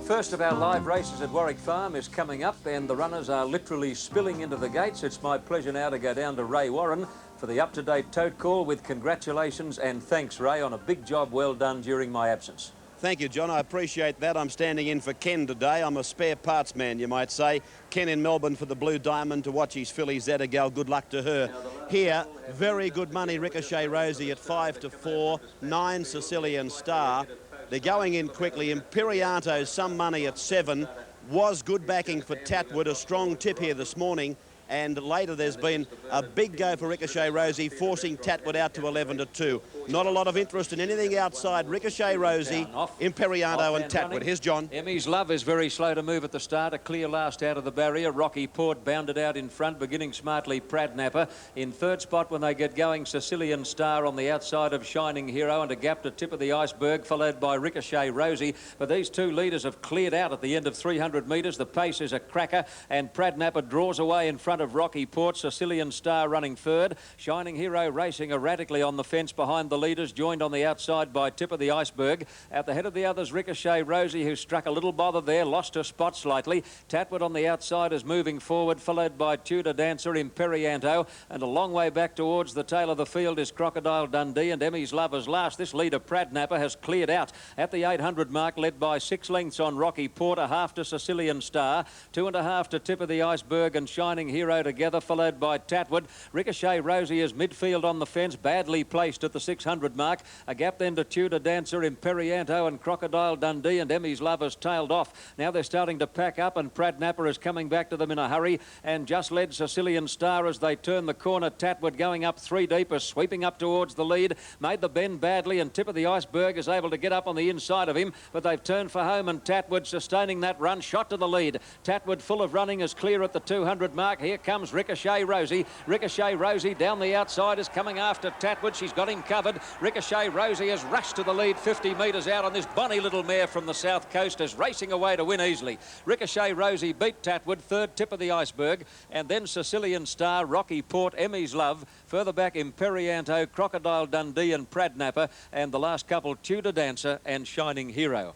first of our live races at Warwick Farm is coming up and the runners are literally spilling into the gates. It's my pleasure now to go down to Ray Warren for the up-to-date tote call with congratulations and thanks, Ray, on a big job well done during my absence. Thank you, John. I appreciate that. I'm standing in for Ken today. I'm a spare parts man, you might say. Ken in Melbourne for the Blue Diamond to watch his filly Zadagal. Good luck to her. Here, very good money, Ricochet Rosie at 5 to 4, 9 Sicilian Star. They're going in quickly. Imperianto, some money at 7. Was good backing for Tatwood, a strong tip here this morning. And later there's been a big go for Ricochet Rosie, forcing Tatwood out to 11 to 2. Not a lot of interest in anything outside Ricochet Rosie, Imperianto and Tatwood. Here's John. Emmy's Love is very slow to move at the start. A clear last out of the barrier. Rocky Port bounded out in front, beginning smartly Pradnapper. In third spot when they get going, Sicilian Star on the outside of Shining Hero, and a gap to Tip of the Iceberg, followed by Ricochet Rosie. But these two leaders have cleared out at the end of 300 metres. The pace is a cracker, and Pradnapper draws away in front of Rocky Port. Sicilian Star running third. Shining Hero racing erratically on the fence behind the leaders, joined on the outside by Tip of the Iceberg. At the head of the others, Ricochet Rosie, who struck a little bother there, lost her spot slightly. Tatwood on the outside is moving forward, followed by Tudor Dancer, Imperianto, and a long way back towards the tail of the field is Crocodile Dundee, and Emmy's Love is last. This leader, Pradnapper, has cleared out at the 800 mark, led by 6 lengths on Rocky Port, a half to Sicilian Star, 2.5 to Tip of the Iceberg and Shining Hero together, followed by Tatwood. Ricochet Rosie is midfield on the fence, badly placed at the 600 mark. A gap then to Tudor Dancer, Imperianto and Crocodile Dundee, and Emmy's Love has tailed off. Now they're starting to pack up, and Pradnapper is coming back to them in a hurry and just led Sicilian Star as they turn the corner. Tatwood going up 3 deep, is sweeping up towards the lead, made the bend badly, and Tip of the Iceberg is able to get up on the inside of him, but they've turned for home, and Tatwood sustaining that run, shot to the lead. Tatwood full of running is clear at the 200 mark. Here comes Ricochet Rosie. Ricochet Rosie down the outside is coming after Tatwood. She's got him covered. Ricochet Rosie has rushed to the lead 50 metres out on this bonny little mare from the south coast, is racing away to win easily. Ricochet Rosie beat Tatwood, third Tip of the Iceberg, and then Sicilian Star, Rocky Port, Emmy's Love, further back Imperianto, Crocodile Dundee and Pradnapper, and the last couple Tudor Dancer and Shining Hero.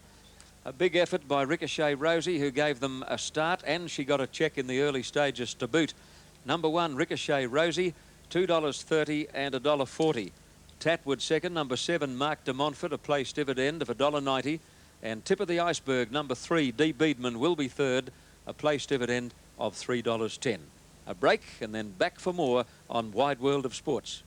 A big effort by Ricochet Rosie, who gave them a start, and she got a check in the early stages to boot. Number 1, Ricochet Rosie, $2.30 and $1.40. Tatwood second, number 7, Mark de Montfort, a place dividend of $1.90. And Tip of the Iceberg, number 3, D. Beedman, will be third, a place dividend of $3.10. A break and then back for more on Wide World of Sports.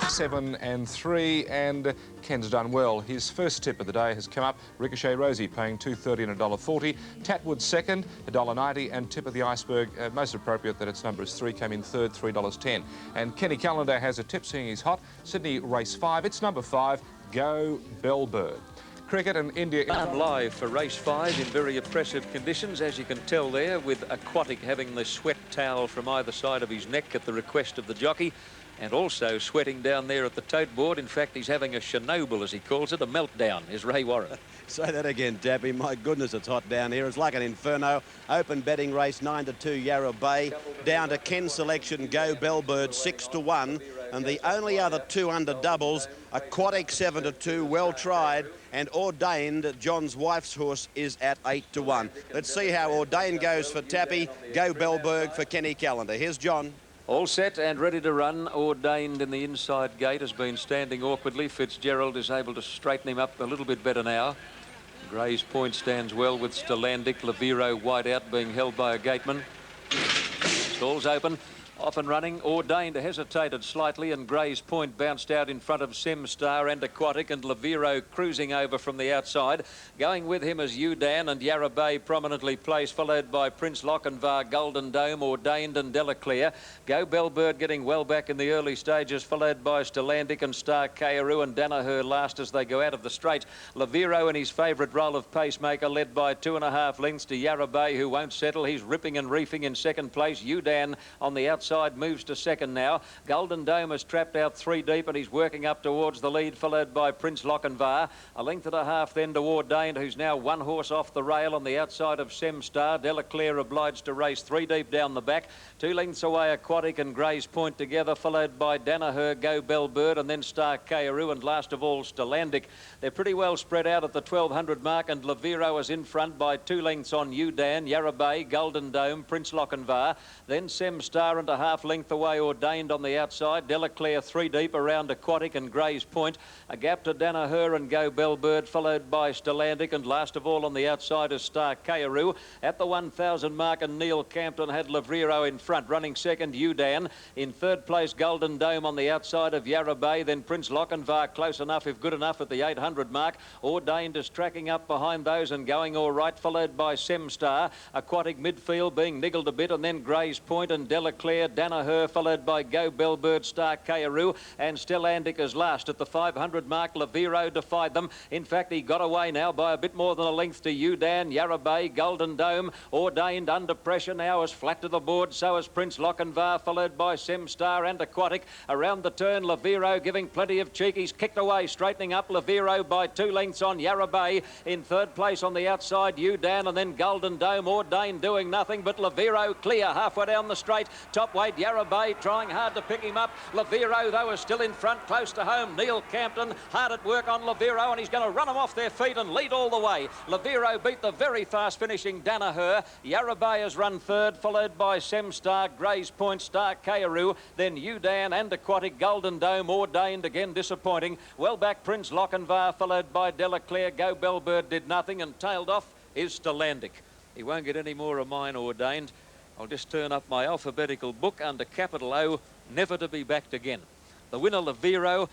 7 and 3, and Ken's done well. His first tip of the day has come up. Ricochet Rosie paying $2.30 and $1.40. Tatwood second, $1.90, and Tip of the Iceberg, most appropriate that its number is 3, came in third, $3.10. And Kenny Callender has a tip, seeing he's hot. Sydney race 5, it's number 5, Go Bellbird. Cricket and India. I'm live for race 5 in very oppressive conditions, as you can tell there, with Aquatic having the sweat towel from either side of his neck at the request of the jockey, and also sweating down there at the tote board. In fact, he's having a Chernobyl, as he calls it, a meltdown, is Ray Warren. Say that again, Dappy. My goodness, it's hot down here. It's like an inferno. Open betting race 9 to 2, Yarra Bay. Down to Ken's selection, Go Bellbird, 6 to 1. And the only other 2 under doubles, Aquatic 7 to 2, well tried, and Ordained, John's wife's horse, is at 8 to 1. Let's see how Ordained goes for Tappy, Go Bellbird for Kenny Callender. Here's John. All set and ready to run. Ordained in the inside gate has been standing awkwardly. Fitzgerald is able to straighten him up a little bit better now. Gray's Point stands well with Stellantic. Lavero wide out, being held by a gateman. Stalls open. Off and running. Ordained hesitated slightly, and Gray's Point bounced out in front of Semstar and Aquatic, and Lavero cruising over from the outside. Going with him is Udan and Yarra Bay prominently placed, followed by Prince Lochinvar, Golden Dome, Ordained and Delaclear. Go Bellbird getting well back in the early stages, followed by Stellantic and Star Kayaru, and Danaher last as they go out of the straight. Lavero in his favourite role of pacemaker, led by 2.5 lengths to Yarra Bay, who won't settle. He's ripping and reefing in second place. Udan on the outside outside, moves to second now. Golden Dome has trapped out 3 deep and he's working up towards the lead, followed by Prince Lochinvar. A length and a half then to Ordained, who's now 1 horse off the rail on the outside of Semstar. Delaclaire obliged to race 3 deep down the back. 2 lengths away, Aquatic and Gray's Point together, followed by Danaher, Go Bellbird, and then Star Kayaru, and last of all Stellantic. They're pretty well spread out at the 1200 mark, and Lavero is in front by 2 lengths on Udan, Yarra Bay, Golden Dome, Prince Lochinvar. Then Semstar and a half length away, Ordained on the outside. Delaclaire 3 deep around Aquatic and Gray's Point. A gap to Danaher and Go Bellbird, followed by Stellantic, and last of all on the outside is Star Kayaru. At the 1000 mark, and Neil Campton had Lavero in front, running second Udan. In third place, Golden Dome on the outside of Yarra Bay. Then Prince Lochinvar close enough, if good enough, at the 800 mark. Ordained is tracking up behind those and going all right, followed by Semstar. Aquatic midfield being niggled a bit, and then Gray's Point and Delaclaire, Danaher, followed by Go Bellbird, Star Kayaru, and Stellantic is last. At the 500 mark, Lavero defied them. In fact, he got away now by a bit more than a length to Udan, Yarra Bay, Golden Dome. Ordained under pressure now is flat to the board, so is Prince Lochinvar, followed by Semstar and Aquatic. Around the turn, Lavero giving plenty of cheek. He's kicked away, straightening up. Lavero by 2 lengths on Yarra Bay. In third place on the outside, Udan, and then Golden Dome. Ordained doing nothing, but Lavero clear halfway down the straight. Top weight, Yarra Bay trying hard to pick him up. Lavero, though, is still in front, close to home. Neil Campton hard at work on Lavero, and he's going to run them off their feet and lead all the way. Lavero beat the very fast finishing Danaher. Yarra Bay has run third, followed by Semstar, Gray's Point, Star Kayaru, then Udan and Aquatic. Golden Dome. Ordained again disappointing. Well back Prince Lochinvar, followed by Delaclaire. Go Bellbird did nothing, and tailed off is Stellantic. He won't get any more of mine, Ordained. I'll just turn up my alphabetical book under capital O, never to be backed again. The winner, Lavero,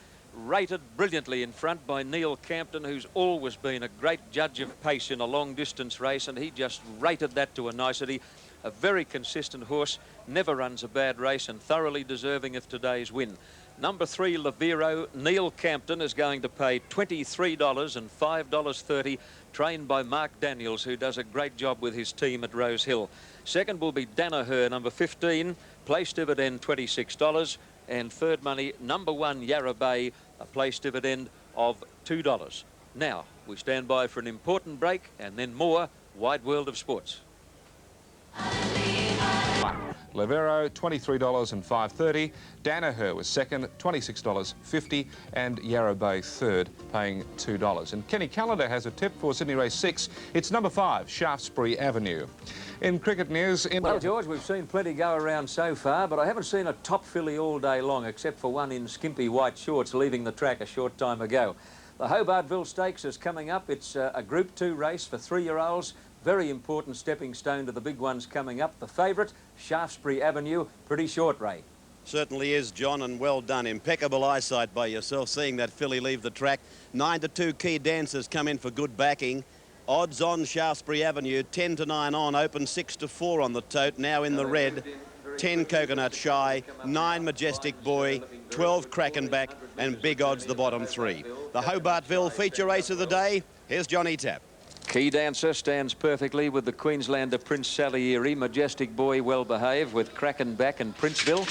rated brilliantly in front by Neil Campton, who's always been a great judge of pace in a long distance race, and he just rated that to a nicety. A very consistent horse, never runs a bad race, and thoroughly deserving of today's win. Number 3, Lavero, Neil Campton is going to pay $23 and $5.30, trained by Mark Daniels, who does a great job with his team at Rose Hill. Second will be Danaher, number 15, place dividend $26, and third money, number 1, Yarra Bay, a place dividend of $2. Now, we stand by for an important break, and then more Wide World of Sports. Lavero, $23 and $5.30. Danaher was second, $26.50, and Yarra Bay third, paying $2. And Kenny Callender has a tip for Sydney Race 6. It's number 5, Shaftesbury Avenue. In cricket news... Well, George, we've seen plenty go around so far, but I haven't seen a top filly all day long, except for one in skimpy white shorts leaving the track a short time ago. The Hobartville Stakes is coming up. It's a Group 2 race for 3-year-olds. Very important stepping stone to the big ones coming up. The favourite, Shaftesbury Avenue, pretty short, Ray. Certainly is, John, and well done. Impeccable eyesight by yourself, seeing that filly leave the track. 9-2 Key Dancers come in for good backing. Odds on Shaftesbury Avenue, 10-9 on, open 6-4 on the tote, now in the red. 10 Coconut Shy, 9 Majestic Boy, 12 Crackenback, and big odds the bottom 3. The Hobartville feature race of the day, here's Johnny Tapp. Key Dancer stands perfectly with the Queenslander Prince Salieri. Majestic Boy well behaved with Crackenback and Princeville.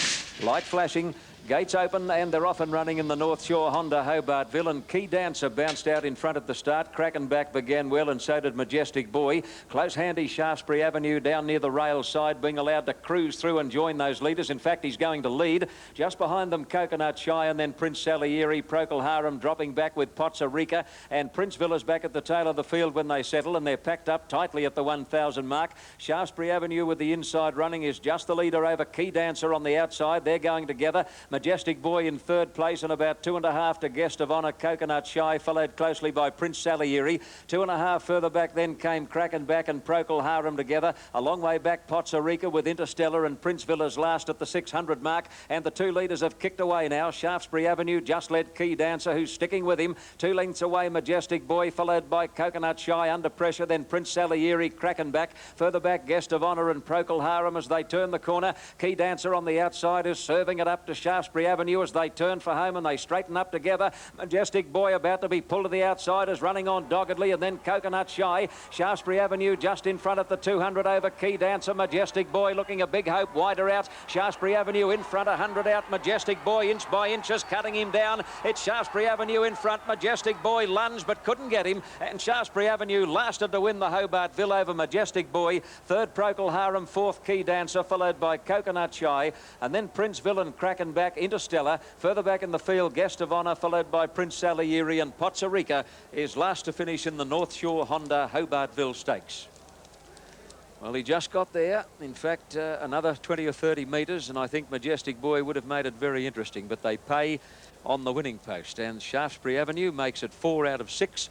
Light flashing. Gates open, and they're off and running in the North Shore Honda Hobartville, and Key Dancer bounced out in front at the start. Crackenback began well, and so did Majestic Boy. Close handy Shaftesbury Avenue down near the rail side, being allowed to cruise through and join those leaders. In fact, he's going to lead. Just behind them, Coconut Shy, and then Prince Salieri. Procol Harum dropping back with Potsarica, and Princeville is back at the tail of the field when they settle, and they're packed up tightly at the 1,000 mark. Shaftesbury Avenue with the inside running is just the leader over Key Dancer on the outside. They're going together. Majestic Boy in third place, and about 2.5 to Guest of Honour, Coconut Shy, followed closely by Prince Salieri. 2.5 further back then came Crackenback and Procol Harum together. A long way back, Potsarica with Interstellar and Princeville is last at the 600 mark, and the two leaders have kicked away now. Shaftesbury Avenue just led Key Dancer, who's sticking with him. 2 lengths away, Majestic Boy, followed by Coconut Shy under pressure, then Prince Salieri, Crackenback. Further back, Guest of Honour and Procol Harum as they turn the corner. Key Dancer on the outside is serving it up to Shaftesbury Shaftesbury Avenue as they turn for home and they straighten up together. Majestic Boy about to be pulled to the outsiders, running on doggedly, and then Coconut Shy. Shaftesbury Avenue just in front at the 200 over Key Dancer. Majestic Boy looking a big hope, wider out. Shaftesbury Avenue in front, 100 out. Majestic Boy inch by inches cutting him down. It's Shaftesbury Avenue in front. Majestic Boy lunged but couldn't get him, and Shaftesbury Avenue lasted to win the Hobartville over Majestic Boy. Third Procol Harum, fourth Key Dancer, followed by Coconut Shy, and then Prince Villain cracking back. Interstellar further back in the field, Guest of Honour, followed by Prince Salieri, and Pozza Rica is last to finish in the North Shore Honda Hobartville Stakes. Well, he just got there. In fact, another 20 or 30 metres, and I think Majestic Boy would have made it very interesting, but they pay on the winning post, and Shaftesbury Avenue makes it 4 out of 6.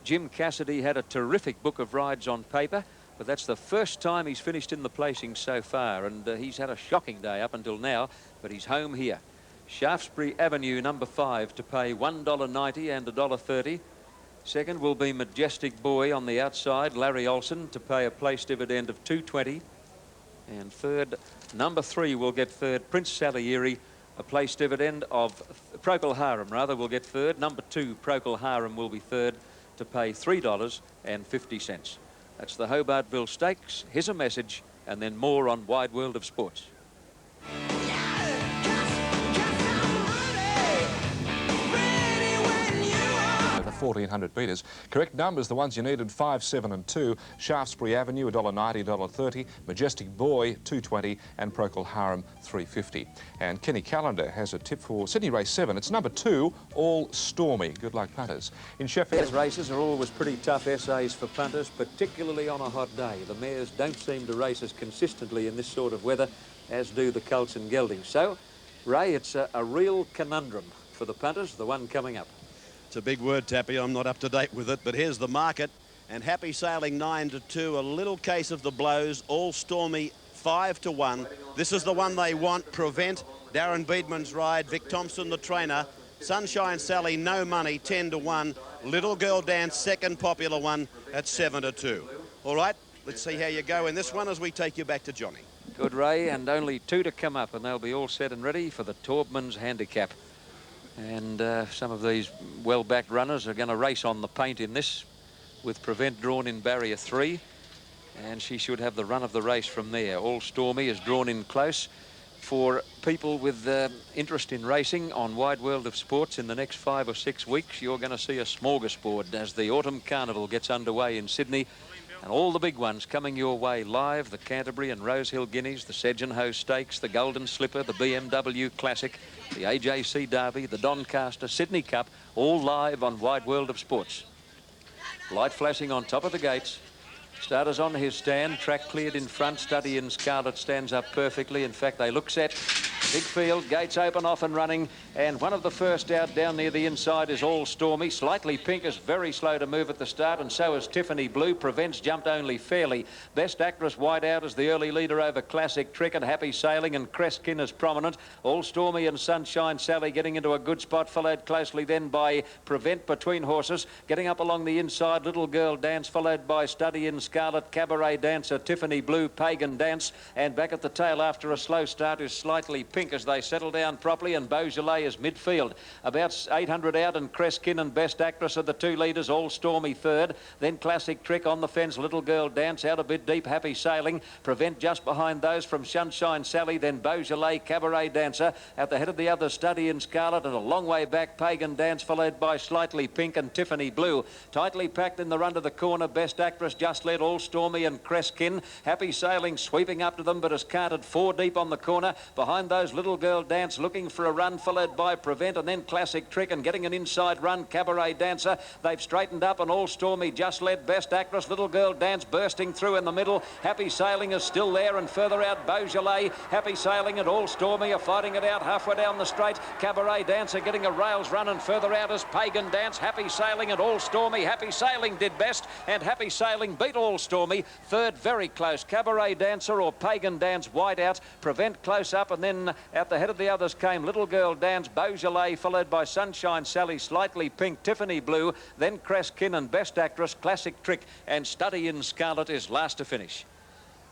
Jim Cassidy had a terrific book of rides on paper, but that's the first time he's finished in the placing so far, and he's had a shocking day up until now, but he's home here. Shaftesbury Avenue, number 5, to pay $1.90 and $1.30. Second will be Majestic Boy on the outside, Larry Olsen, to pay a place dividend of $2.20. And third, number 3 will get third, Prince Salieri, a place dividend of Procol Harum, rather, will get third. Number 2, Procol Harum, will be third to pay $3.50. That's the Hobartville Stakes. Here's a message, and then more on Wide World of Sports. Over 1,400 metres. Correct numbers, the ones you needed: 5, 7 and 2. Shaftesbury Avenue, $1.90, $1.30. Majestic Boy, $2.20, and Procol Harum, $3.50. And Kenny Callender has a tip for Sydney Race 7. It's number 2, All Stormy. Good luck, punters. In Sheffield... These races are always pretty tough essays for punters, particularly on a hot day. The mares don't seem to race as consistently in this sort of weather as do the colts and geldings. So, Ray, it's a real conundrum for the punters, the one coming up. It's a big word, Tappy. I'm not up to date with it, but here's the market. And Happy Sailing 9 to 2, a little case of the blows. All Stormy 5 to 1. This is the one they want. Prevent, Darren Beedman's ride. Vic Thompson, the trainer. Sunshine Sally, no money, 10 to 1. Little Girl Dance, second popular one at 7 to 2. All right, let's see how you go in this one as we take you back to Johnny. Good, Ray, and only 2 to come up, and they'll be all set and ready for the Taubman's Handicap. And some of these well-backed runners are going to race on the paint in this, with Prevent drawn in barrier 3, and she should have the run of the race from there. All Stormy is drawn in close. For people with interest in racing on Wide World of Sports, in the next 5 or 6 weeks, you're going to see a smorgasbord as the Autumn Carnival gets underway in Sydney. And all the big ones coming your way live: the Canterbury and Rosehill Guineas, the Sedge and Hoe Stakes, the Golden Slipper, the BMW Classic, the AJC Derby, the Doncaster, Sydney Cup, all live on Wide World of Sports. Light flashing on top of the gates. Starters on his stand, track cleared in front. Study in Scarlet stands up perfectly. In fact, they look set. Big field, gates open, off and running, and one of the first out down near the inside is All Stormy. Slightly Pink is very slow to move at the start, and so is Tiffany Blue. Prevents jumped only fairly. Best Actress wide out as the early leader over Classic Trick, and Happy Sailing and Creskin is prominent. All Stormy and Sunshine Sally getting into a good spot, followed closely then by Prevent between horses. Getting up along the inside, Little Girl Dance, followed by Study in Scarlet, Cabaret Dancer, Tiffany Blue, Pagan Dance, and back at the tail after a slow start is Slightly Pink as they settle down properly, and Beaujolais is midfield. About 800 out, and Creskin and Best Actress are the 2 leaders. All Stormy third, then Classic Trick on the fence. Little Girl Dance out a bit deep. Happy Sailing. Prevent just behind those from Sunshine Sally, then Beaujolais, Cabaret Dancer. At the head of the others, Study in Scarlet, and a long way back Pagan Dance, followed by Slightly Pink and Tiffany Blue. Tightly packed in the run to the corner, Best Actress just led All Stormy and Creskin. Happy Sailing sweeping up to them, but has canted 4 deep on the corner. Behind those, Little Girl Dance looking for a run, followed by Prevent, and then Classic Trick, and getting an inside run, Cabaret Dancer. They've straightened up, and All Stormy just led Best Actress. Little Girl Dance bursting through in the middle. Happy Sailing is still there, and further out Beaujolais. Happy Sailing and All Stormy are fighting it out halfway down the straight. Cabaret Dancer getting a rails run, and further out is Pagan Dance. Happy Sailing and All Stormy. Happy Sailing did best, and Happy Sailing beat All Stormy. Third very close, Cabaret Dancer or Pagan Dance wide out. Prevent close up, and then at the head of the others came Little Girl Dance, Beaujolais, followed by Sunshine Sally, Slightly Pink, Tiffany Blue, then Creskin and Best Actress, Classic Trick, and Study in Scarlet is last to finish.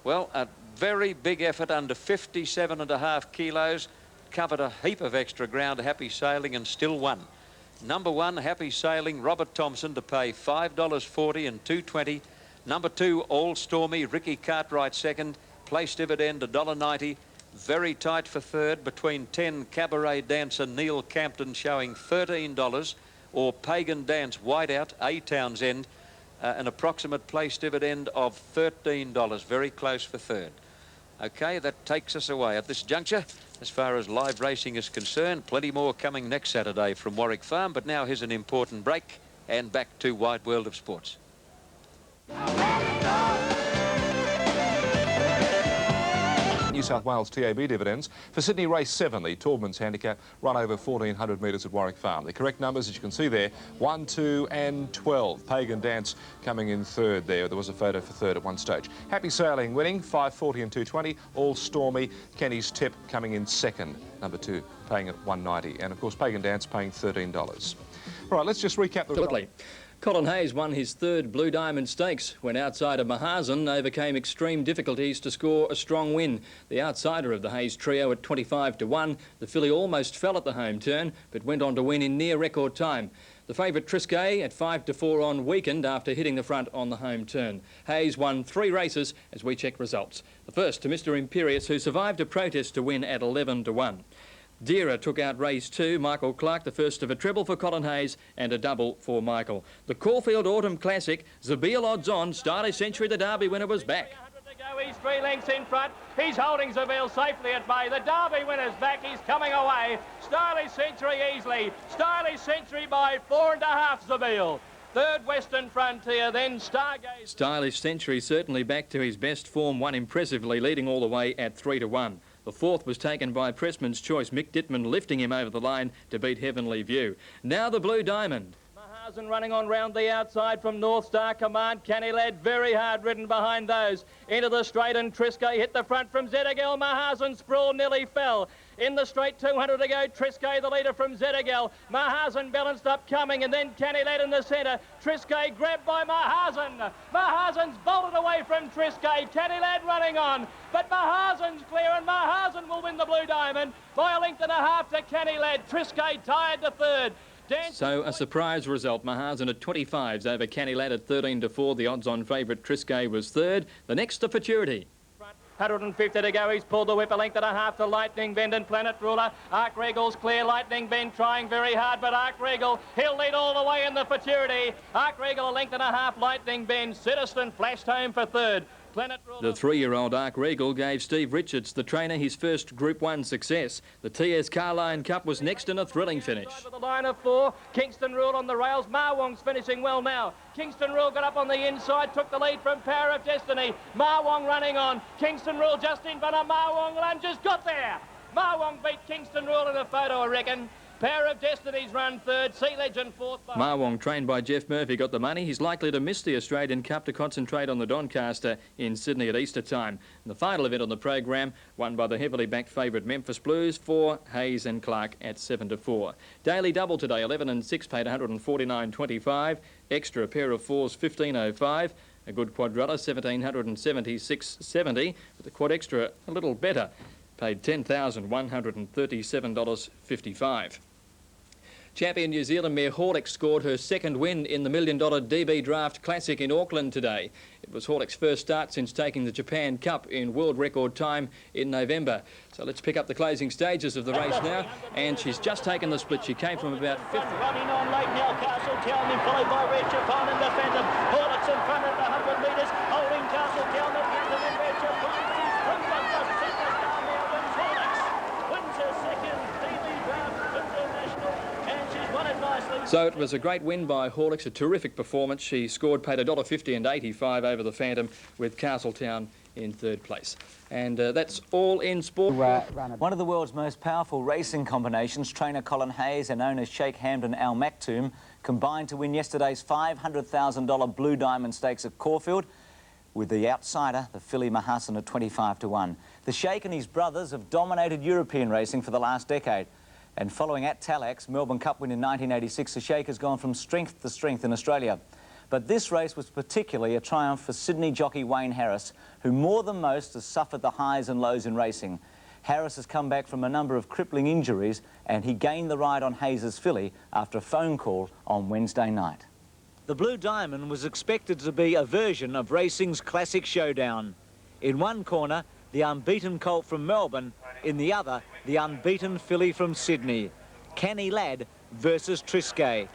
Well, a very big effort under 57.5 kilos. covered a heap of extra ground, Happy Sailing, and still won. Number 1, Happy Sailing, Robert Thompson, to pay $5.40 and $2.20. Number 2, All Stormy, Ricky Cartwright second. Place dividend $1.90. Very tight for third between 10, Cabaret Dancer, Neil Campton, showing $13, or Pagan Dance, Whiteout, A Townsend, an approximate place dividend of $13. Very close for third. Okay, that takes us away at this juncture as far as live racing is concerned. Plenty more coming next Saturday from Warwick Farm, but now here's an important break and back to Wide World of Sports. New South Wales TAB dividends for Sydney Race 7, the Taubman's Handicap, run over 1,400 metres at Warwick Farm. The correct numbers, as you can see there, 1, 2 and 12. Pagan Dance coming in third there. There was a photo for third at one stage. Happy Sailing winning, 5.40 and 2.20. All Stormy, Kenny's Tip coming in second. Number 2 paying at 1.90. And, of course, Pagan Dance paying $13. All right, let's just recap the Absolutely. Colin Hayes won his third Blue Diamond Stakes when outsider Mahazen overcame extreme difficulties to score a strong win. The outsider of the Hayes trio at 25-1, the filly almost fell at the home turn but went on to win in near record time. The favourite Triscay at 5-4 on weakened after hitting the front on the home turn. Hayes won 3 races as we check results. The first to Mr Imperious, who survived a protest to win at 11-1. Deera took out race 2, Michael Clark, the first of a treble for Colin Hayes and a double for Michael. The Caulfield Autumn Classic, Zabeel odds on, Stylish Century, the Derby winner, was back. He's 3 lengths in front. He's holding Zabeel safely at bay. The Derby winner's back. He's coming away. Stylish Century easily. Stylish Century by 4.5, Zabeel. Third Western Frontier, then Stargaze. Stylish Century certainly back to his best form, won impressively, leading all the way at 3-1. The fourth was taken by Pressman's Choice, Mick Dittman lifting him over the line to beat Heavenly View. Now the Blue Diamond. Mahazen running on round the outside from North Star Command. Canny Lad very hard ridden behind those. Into the straight, and Triscay hit the front from Zettergel. Mahazen sprawl nearly fell. In the straight, 200 to go. Triscay, the leader from Zettergel. Mahazen balanced up coming, and then Canny Lad in the centre. Triscay grabbed by Mahazen. Mahazen's bolted away from Triscay. Canny Lad running on, but Mahazen's clear, and Mahazen will win the Blue Diamond by 1.5 to Canny Lad. Triscay tied to third. So a surprise result. Mahazen at 25s over Canny Lad at 13-4. The odds-on favourite Triscay was third. The next to Futurity. 150 to go. He's pulled the whip 1.5 to Lightning Bend and Planet Ruler. Arc Regal's clear. Lightning Bend trying very hard, but Arc Regal, he'll lead all the way in the Futurity. Arc Regal 1.5. Lightning Bend. Citizen flashed home for third. The 3-year-old Arc Regal gave Steve Richards, the trainer, his first Group 1 success. The TS Carline Cup was next in a thrilling finish. With a line of 4, Kingston Rule on the rails. Marwong's finishing well now. Kingston Rule got up on the inside, took the lead from Power of Destiny. Marwong running on. Kingston Rule just in front of Marwong. Lunges got there. Marwong beat Kingston Rule in a photo, I reckon. Pair of Destinies run third, Sea Legend fourth. Marwong, trained by Jeff Murphy, got the money. He's likely to miss the Australian Cup to concentrate on the Doncaster in Sydney at Easter time. And the final event on the program, won by the heavily backed favourite Memphis Blues for Hayes and Clark at 7-4. Daily double today, 11 and 6 paid 149.25. Extra, a pair of 4s, 15.05. A good quadrilla, 1776.70. But the quad extra, a little better, paid $10,137.55. Champion New Zealand mare Horlicks scored her second win in the $1 million DB Draft Classic in Auckland today. It was Horlicks' first start since taking the Japan Cup in world record time in November. So let's pick up the closing stages of the race now, and she's just taken the split. She came from about 5th. Running on late now, Castle Town, then followed by Red Japan and the Phantom. Horlicks in front at the 100 metres, holding Castle Town, the Phantom and Red Japan. She's Springbok, the superstar now wins Horlicks. Wins her second DB Draft International, and she's won it nicely. So it was a great win by Horlicks, a terrific performance. She scored, paid $1.50 and 85 over the Phantom, with Castletown in third place. And that's all in sport. One of the world's most powerful racing combinations, trainer Colin Hayes and owner Sheikh Hamdan Al Maktoum, combined to win yesterday's $500,000 Blue Diamond Stakes at Caulfield, with the outsider, the filly Mahazen, at 25-1. The Sheikh and his brothers have dominated European racing for the last decade. And following at Talax, Melbourne Cup win in 1986, the Sheikh has gone from strength to strength in Australia. But this race was particularly a triumph for Sydney jockey Wayne Harris, who more than most has suffered the highs and lows in racing. Harris has come back from a number of crippling injuries and he gained the ride on Hayes' filly after a phone call on Wednesday night. The Blue Diamond was expected to be a version of racing's classic showdown. In one corner, the unbeaten colt from Melbourne, in the other, the unbeaten filly from Sydney. Canny Lad versus Triscay.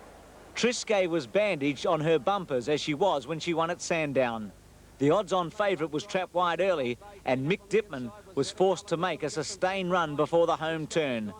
Triscay was bandaged on her bumpers as she was when she won at Sandown. The odds-on favourite was trapped wide early and Mick Dittman was forced to make a sustained run before the home turn.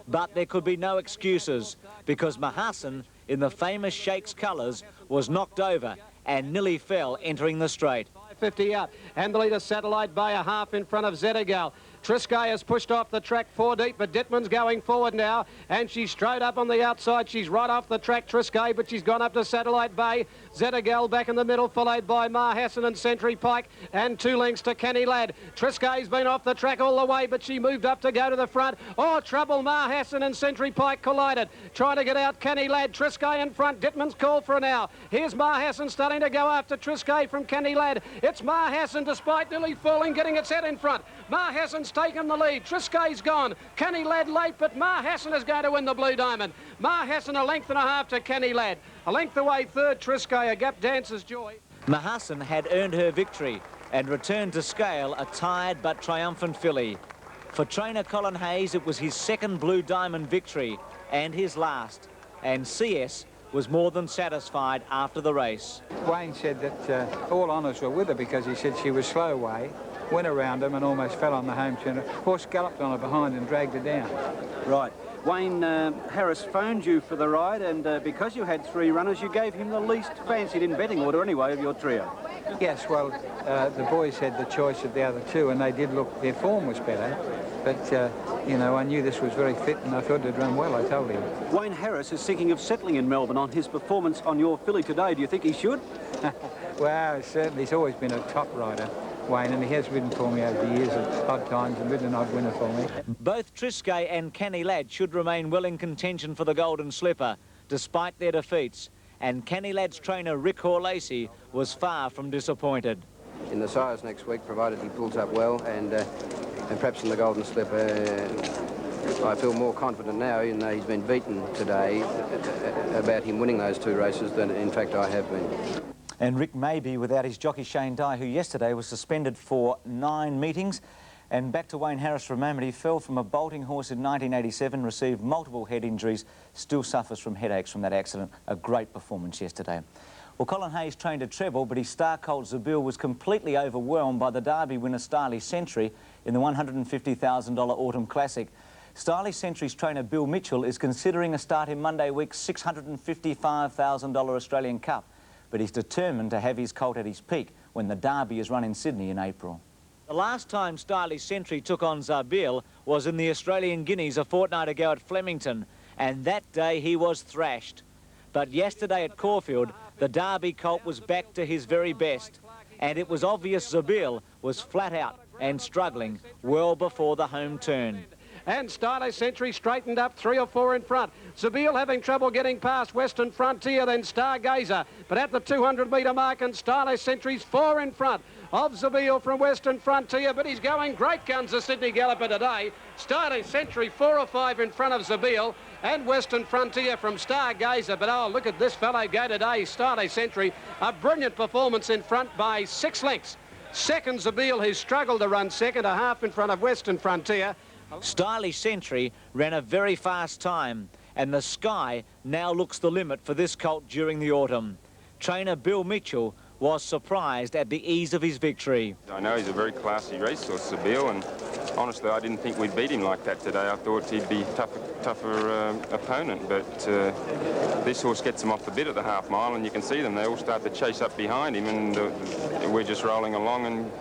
But there could be no excuses because Mahassan, in the famous Shakes colours, was knocked over and nearly fell entering the straight. 50 out, and the leader Satellite Bay a half in front of Zedegal. Triscay has pushed off the track 4 deep, but Dittman's going forward now, and she's straight up on the outside. She's right off the track, Triscay, but she's gone up to Satellite Bay. Zedegal back in the middle, followed by Mahassan and Century Pike, and 2 lengths to Canny Lad. Triscay's been off the track all the way, but she moved up to go to the front. Oh, trouble, Mahassan and Century Pike collided. Trying to get out Canny Lad, Triscay in front. Dittman's called for now. Here's Mahassan starting to go after Triscay from Canny Lad. It's Mahassan, despite nearly falling, getting its head in front. Mahassan's taken the lead. Triscay's gone. Canny Lad late, but Mahassan is going to win the Blue Diamond. Mahassan a length and a half to Canny Lad. A length away third, Triscay, a gap dancer's joy. Mahassan had earned her victory and returned to scale a tired but triumphant filly. For trainer Colin Hayes, it was his second Blue Diamond victory and his last. And CS was more than satisfied after the race. Wayne said that all honours were with her because he said she was slow away, went around him and almost fell on the home turn. The horse galloped on her behind and dragged her down. Right. Wayne Harris phoned you for the ride, and because you had 3 runners, you gave him the least fancied in betting order anyway of your trio. Yes, well, the boys had the choice of the other 2 and they did look, their form was better. But, you know, I knew this was very fit and I thought it'd run well, I told him. Wayne Harris is thinking of settling in Melbourne on his performance on your filly today. Do you think he should? Well, certainly he's always been a top rider, Wayne, and he has ridden for me over the years at odd times and ridden an odd winner for me. Both Triscay and Canny Lad should remain well in contention for the Golden Slipper, despite their defeats. And Canny Lad's trainer Rick Hore-Lacey was far from disappointed. In the sires next week, provided he pulls up well, and perhaps in the Golden Slipper, I feel more confident now, even though he's been beaten today, about him winning those 2 races than in fact I have been. And Rick may be without his jockey Shane Dye, who yesterday was suspended for 9 meetings. And back to Wayne Harris for a moment. He fell from a bolting horse in 1987, received multiple head injuries, still suffers from headaches from that accident. A great performance yesterday. Well, Colin Hayes trained a treble, but his star colt Zabeel was completely overwhelmed by the Derby winner Starley Century in the $150,000 Autumn Classic. Starley Century's trainer Bill Mitchell is considering a start in Monday week's $655,000 Australian Cup, but he's determined to have his colt at his peak when the Derby is run in Sydney in April. The last time Starley Century took on Zabeel was in the Australian Guineas a fortnight ago at Flemington, and that day he was thrashed. But yesterday at Caulfield, the Derby colt was back to his very best, and it was obvious Zabeel was flat out and struggling well before the home turn. And Starley Century straightened up 3 or 4 in front. Zabeel having trouble getting past Western Frontier, then Stargazer. But at the 200-metre mark, and Starley Century's 4 in front of Zabeel from Western Frontier, but he's going great guns, the Sydney Galloper today. Starley Century 4 or 5 in front of Zabeel, and Western Frontier from Stargazer. But oh, look at this fellow go today, Starley Century. A brilliant performance in front by 6 lengths. Second, Zabeel, who's struggled to run second, a half in front of Western Frontier. Starley Century ran a very fast time, and the sky now looks the limit for this colt during the autumn. Trainer Bill Mitchell was surprised at the ease of his victory. I know he's a very classy racehorse, Zabeel, and honestly I didn't think we'd beat him like that today. I thought he'd be a tougher opponent, but this horse gets him off the bit at the half mile, and you can see them, they all start to chase up behind him, and we're just rolling along and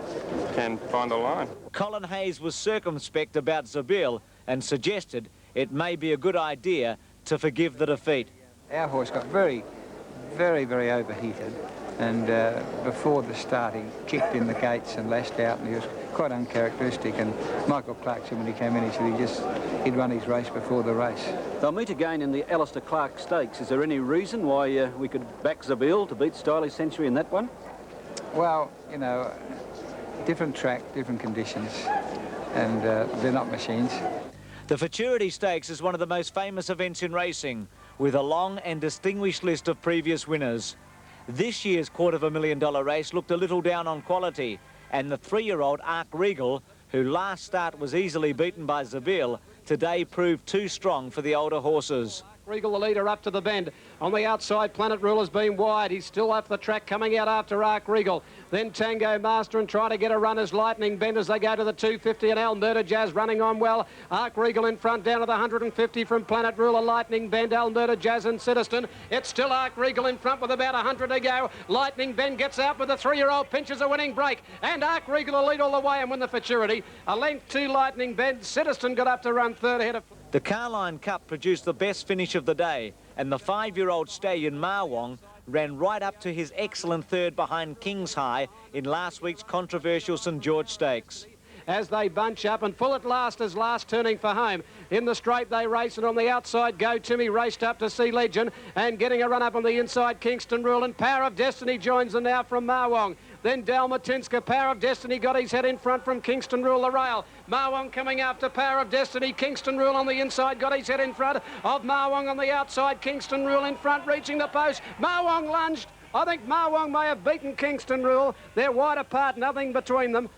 can find a line. Colin Hayes was circumspect about Zabeel and suggested it may be a good idea to forgive the defeat. Our horse got very, very overheated, and before the start he kicked in the gates and lashed out, and he was quite uncharacteristic. And Michael Clark said when he came in, he said he'd run his race before the race. They'll meet again in the Alistair Clark Stakes. Is there any reason why we could back Zabeel to beat Starley Century in that one? Well, you know, different track, different conditions. and they're not machines. The Futurity Stakes is one of the most famous events in racing, with a long and distinguished list of previous winners. This year's $250,000 race looked a little down on quality, and the 3-year-old Arc Regal, who last start was easily beaten by Zabeel, today proved too strong for the older horses. Regal, the leader, up to the bend. On the outside, Planet Rule has been wide. He's still up the track, coming out after Arc Regal. Then Tango Master and trying to get a run as Lightning Bend as they go to the 250, and Alberta Jazz running on well. Arc Regal in front down to the 150 from Planet Rule, Lightning Bend, Alberta Jazz and Citizen. It's still Arc Regal in front with about 100 to go. Lightning Bend gets out with the 3-year-old, pinches a winning break, and Arc Regal will lead all the way and win the Futurity. A length to Lightning Bend. Citizen got up to run third ahead of... The Carline Cup produced the best finish of the day, and the 5-year-old stallion Marwong ran right up to his excellent third behind King's High in last week's controversial St George Stakes. As they bunch up and full at last as last turning for home. In the straight they race, and on the outside Go Timmy raced up to Sea Legend and getting a run up on the inside Kingston Rule, and Power of Destiny joins them now from Marwong. Then Dalmatinska, Power of Destiny got his head in front from Kingston Rule, the rail. Marwong coming after Power of Destiny. Kingston Rule on the inside got his head in front of Marwong on the outside. Kingston Rule in front, reaching the post. Marwong lunged. I think Marwong may have beaten Kingston Rule. They're wide apart, nothing between them.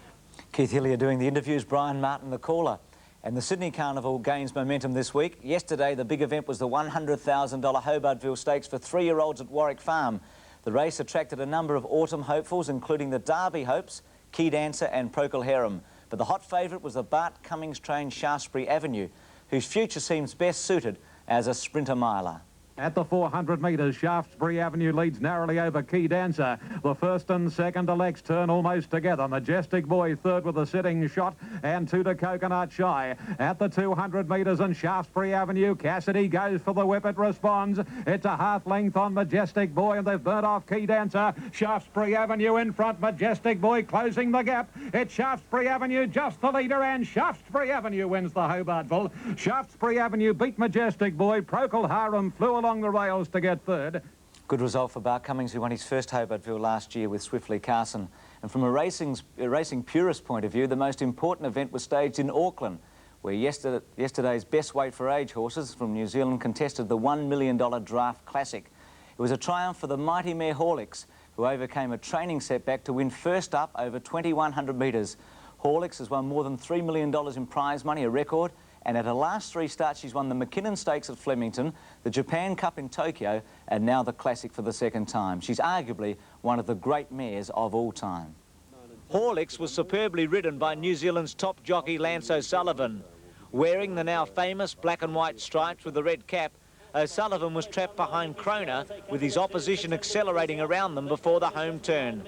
Keith Hillier doing the interviews, Brian Martin the caller. And the Sydney Carnival gains momentum this week. Yesterday, the big event was the $100,000 Hobartville Stakes for 3-year-olds at Warwick Farm. The race attracted a number of autumn hopefuls, including the Derby Hopes, Key Dancer and Procol Harum. But the hot favourite was the Bart Cummings-trained Shaftesbury Avenue, whose future seems best suited as a sprinter miler. At the 400 metres, Shaftesbury Avenue leads narrowly over Key Dancer. The first and second elects turn almost together. Majestic Boy third with a sitting shot, and 2 to Coconut Shy. At the 200 metres and Shaftesbury Avenue, Cassidy goes for the whip. It responds. It's a half length on Majestic Boy, and they've burnt off Key Dancer. Shaftesbury Avenue in front. Majestic Boy closing the gap. It's Shaftesbury Avenue just the leader, and Shaftesbury Avenue wins the Hobartville. Shaftesbury Avenue beat Majestic Boy. Procol Harum flew along the rails to get third. Good result for Bart Cummings, who won his first Hobartville last year with Swiftly Carson. And from a racing purist point of view, the most important event was staged in Auckland, where yesterday's best weight for age horses from New Zealand contested the $1 million Draft Classic. It was a triumph for the mighty mare Horlicks, who overcame a training setback to win first up over 2,100 metres. Horlicks has won more than $3 million in prize money, a record, and at her last 3 starts she's won the McKinnon Stakes at Flemington, the Japan Cup in Tokyo, and now the Classic for the second time. She's arguably one of the great mares of all time. Horlicks was superbly ridden by New Zealand's top jockey Lance O'Sullivan. Wearing the now famous black and white stripes with the red cap, O'Sullivan was trapped behind Krona, with his opposition accelerating around them before the home turn.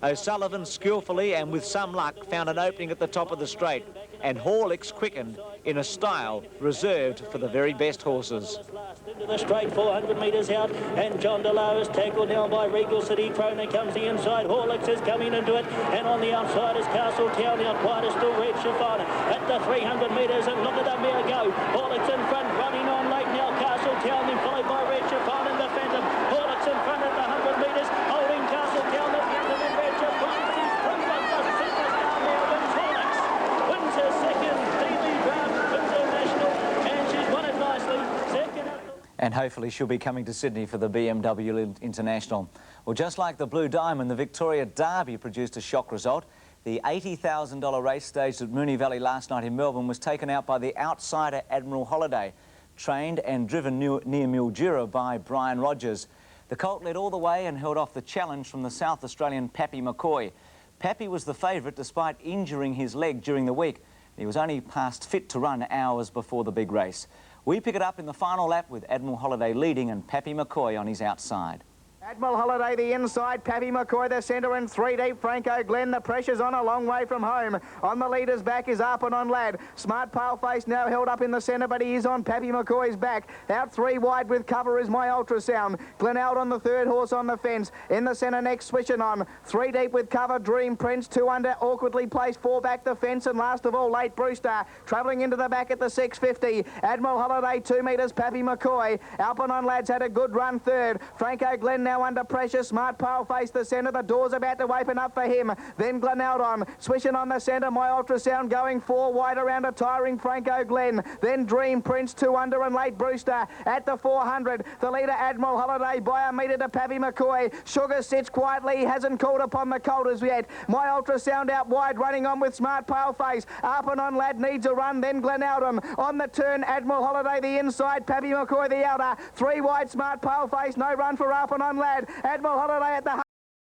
O'Sullivan skillfully and with some luck found an opening at the top of the straight, and Horlicks quickened in a style reserved for the very best horses. Into the straight, 400 metres out, and John DeLau is tackled now by Regal City. Krona comes the inside, Horlicks is coming into it, and on the outside is Castletown. Now quite is still Red Shafana at the 300 metres, and look at the mare go. Horlicks in front, running on late now. Castletown then followed by Red Shafana and the Phantom. Horlicks in front at the 100 metres, holding Castletown, the Phantom and Red Shafana. She's through like the superstar now, wins Horlicks. Wins her second DB Draft, wins her national, and she's won it nicely. Second up. And hopefully she'll be coming to Sydney for the BMW International. Well, just like the Blue Diamond, the Victoria Derby produced a shock result. The $80,000 race staged at Moonee Valley last night in Melbourne was taken out by the outsider Admiral Holiday, trained and driven near Mildura by Brian Rogers. The colt led all the way and held off the challenge from the South Australian Pappy McCoy. Pappy was the favourite despite injuring his leg during the week. He was only past fit to run hours before the big race. We pick it up in the final lap with Admiral Holiday leading and Pappy McCoy on his outside. Admiral Holiday the inside, Pappy McCoy the centre, and 3 deep Franco Glenn. The pressure's on a long way from home. On the leader's back is Arpanon Lad. Smart Paleface now held up in the centre, but he is on Pappy McCoy's back. Out 3 wide with cover is My Ultrasound. Glenelg on the third horse on the fence. In the centre next, switching on. 3 deep with cover, Dream Prince. 2 under, awkwardly placed, 4 back the fence, and last of all, Late Brewster. Travelling into the back at the 650. Admiral Holiday 2 metres, Pappy McCoy. Arpanon Lad's had a good run third. Franco Glenn now now under pressure. Smart Paleface the centre. The door's about to open up for him. Then Glenaldon swishing on the centre. My Ultrasound going 4 wide around a tiring Franco Glen. Then Dream Prince 2 under and late Brewster at the 400. The leader Admiral Holiday by a metre to Pappy McCoy. Sugar sits quietly. He hasn't called upon the Coulters yet. My Ultrasound out wide, running on with Smart Paleface. Up and on Lad needs a run. Then Glenaldon on the turn. Admiral Holiday the inside. Pappy McCoy the outer. 3 wide Smart Paleface. No run for Up and on Lad. Admiral Holiday at the